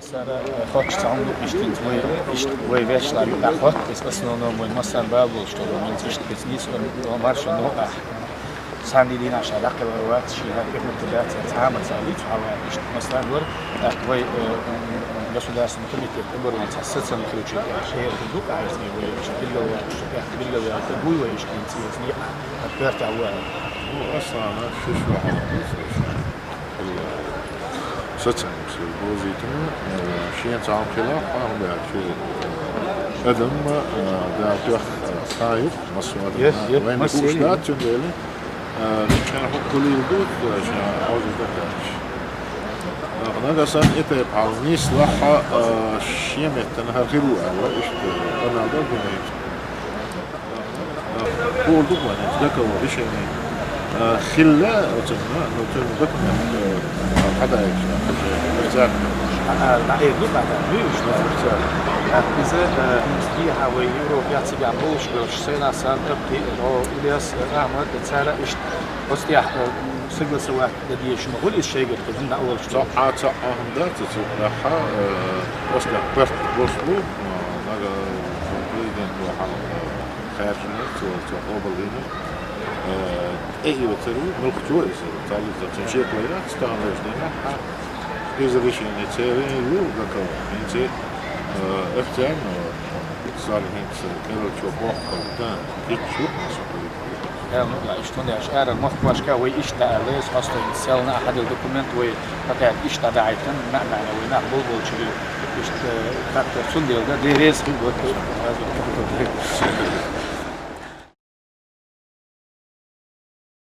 مثلا خاطش تعملوا اشتنت وي ويش لا يأخذ بس основном мой مثلا بابل что من تشت بزنس ومارش نوع ساندي دينا عشان داخل الوقت شيء هذا ابن تبعت تعامل ساليت حوالي مثلا ور وي государственный комитет обороны сосцом ключи шеер дук айсни وي بالله بالله تقوي ويش كنتي ني أكبرت عوال أصلا شو ستن بوزيتنا شيء تعام كلا قام بأشي أدم دعوة خايف مصوات وين وشلات جنديله كان هو كل يدود عشان عاوز يتكلم أنا قصان إتى بعوني صلاحة شيء متنها غيره أو إيش أنا ده بنيت هو دوما نتذكر وإيش يعني خلا وتنا نقول بكم هذا إيش مثال إيه دوما هذا مش مثال إذا مستيها ويورو بيعطي بيعملوش بشينا سان تبكي أو إلياس أحمد تسارع إيش مستيح سجل سواء دي شو نقول إيش شيء قلت لنا أول شيء عاد هم ده تتلاحى وصل برت وصلوا نجا بليدن وحنا خارجنا وتقابل هنا أي وترو ملك جوائز تعليق تنشيط ليلة استعمل جدنا إذا بيش نتساوي يو ذكر نتساوي افتان صار هنت كانوا تشوفوا قلتان كيتشو Ja, što ne aš era Moskvaška وي اشتغلت اصلا سالنا احد الدوكيمنت وي قطعت اشتغلتن معنا وينا بولبول شي فاكتور سنديل ده دي ريس